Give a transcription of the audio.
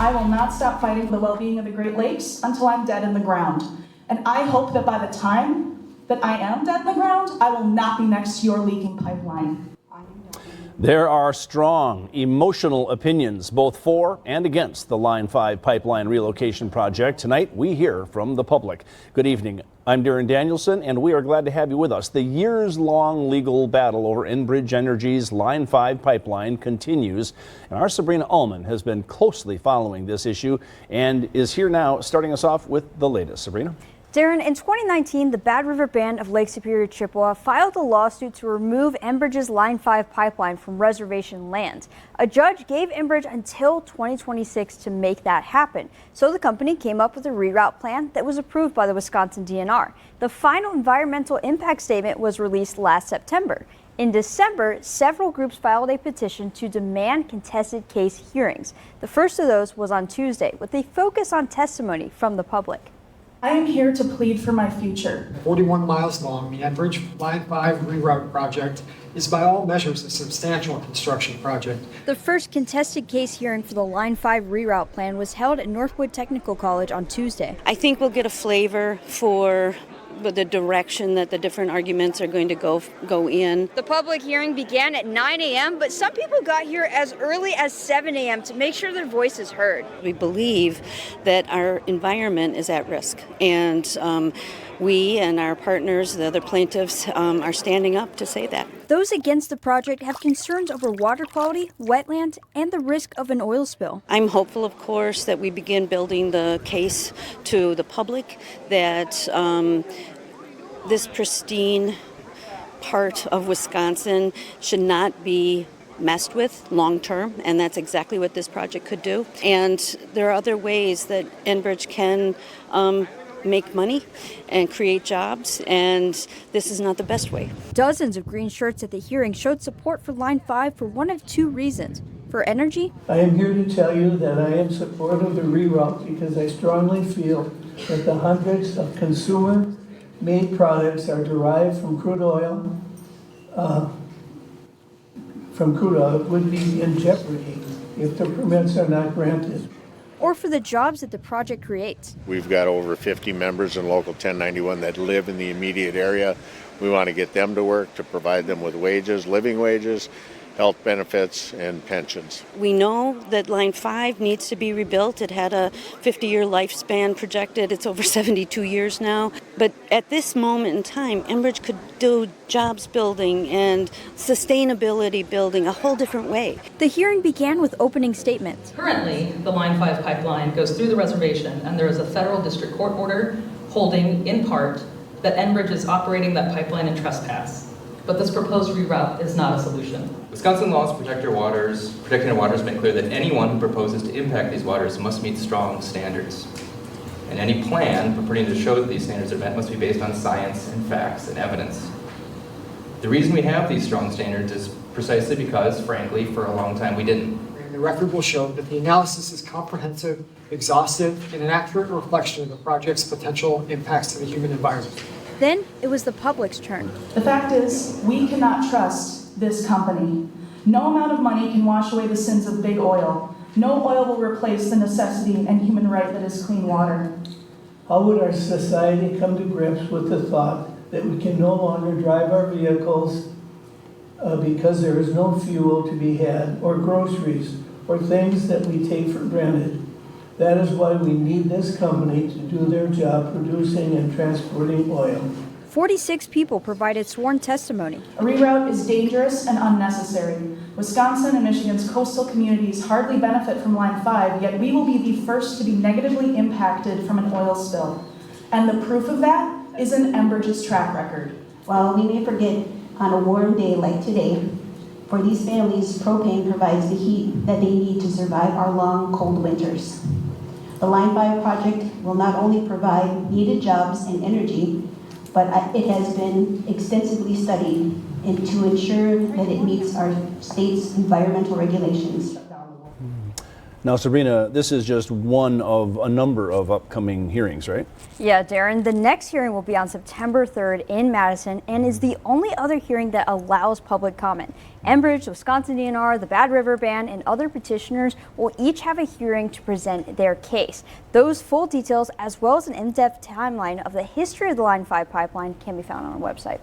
I will not stop fighting for the well-being of the Great Lakes until I'm dead in the ground. And I hope that by the time that I am dead in the ground, I will not be next to your leaking pipeline. There are strong emotional opinions, both for and against the Line 5 pipeline relocation project. Tonight, we hear from the public. Good evening. I'm Darren Danielson, and we are glad to have you with us. The years-long legal battle over Enbridge Energy's Line 5 pipeline continues, and our Sabrina Ullman has been closely following this issue and is here now, starting us off with the latest. Sabrina? Darren, in 2019, the Bad River Band of Lake Superior, Chippewa filed a lawsuit to remove Enbridge's Line 5 pipeline from reservation land. A judge gave Enbridge until 2026 to make that happen, so the company came up with a reroute plan that was approved by the Wisconsin DNR. The final environmental impact statement was released last September. In December, several groups filed a petition to demand contested case hearings. The first of those was on Tuesday, with a focus on testimony from the public. I am here to plead for my future. 41 miles long, the Enbridge Line 5 reroute project is by all measures a substantial construction project. The first contested case hearing for the Line 5 reroute plan was held at Northwood Technical College on Tuesday. I think we'll get a flavor for the direction that the different arguments are going to go in. The public hearing began at 9 a.m., but some people got here as early as 7 a.m. to make sure their voice is heard. We believe that our environment is at risk, and we and our partners, the other plaintiffs, are standing up to say that. Those against the project have concerns over water quality, wetlands, and the risk of an oil spill. I'm hopeful, of course, that we begin building the case to the public that this pristine part of Wisconsin should not be messed with long term, and that's exactly what this project could do. And there are other ways that Enbridge can make money and create jobs, and this is not the best way. Dozens of green shirts at the hearing showed support for Line 5 for one of two reasons. For energy, I am here to tell you that I am supportive of the reroute because I strongly feel that the hundreds of consumer-made products are derived from crude oil, would be in jeopardy if the permits are not granted. or for the jobs that the project creates. We've got over 50 members in Local 1091 that live in the immediate area. We want to get them to work, to provide them with wages, living wages, health benefits, and pensions. We know that Line 5 needs to be rebuilt. It had a 50-year lifespan projected. It's over 72 years now. But at this moment in time, Enbridge could do jobs building and sustainability building a whole different way. The hearing began with opening statements. Currently, the Line 5 pipeline goes through the reservation, and there is a federal district court order holding, in part, that Enbridge is operating that pipeline in trespass. But this proposed reroute is not a solution. Wisconsin laws protecting our waters make clear that anyone who proposes to impact these waters must meet strong standards. And any plan purporting to show that these standards are met must be based on science and facts and evidence. The reason we have these strong standards is precisely because, frankly, for a long time we didn't. And the record will show that the analysis is comprehensive, exhaustive, and an accurate reflection of the project's potential impacts to the human environment. Then it was the public's turn. The fact is, we cannot trust this company. No amount of money can wash away the sins of big oil. No oil will replace the necessity and human right that is clean water. How would our society come to grips with the thought that we can no longer drive our vehicles because there is no fuel to be had, or groceries, or things that we take for granted? That is why we need this company to do their job producing and transporting oil. 46 people provided sworn testimony. A reroute is dangerous and unnecessary. Wisconsin and Michigan's coastal communities hardly benefit from Line 5, yet we will be the first to be negatively impacted from an oil spill. And the proof of that is in Enbridge's track record. While we may forget on a warm day like today, for these families, propane provides the heat that they need to survive our long, cold winters. The Line 5 project will not only provide needed jobs and energy, but it has been extensively studied and to ensure that it meets our state's environmental regulations. Now, Sabrina, this is just one of a number of upcoming hearings, right? Yeah, Darren, the next hearing will be on September 3rd in Madison and is the only other hearing that allows public comment. Enbridge, Wisconsin DNR, the Bad River Band, and other petitioners will each have a hearing to present their case. Those full details, as well as an in-depth timeline of the history of the Line 5 pipeline, can be found on our website.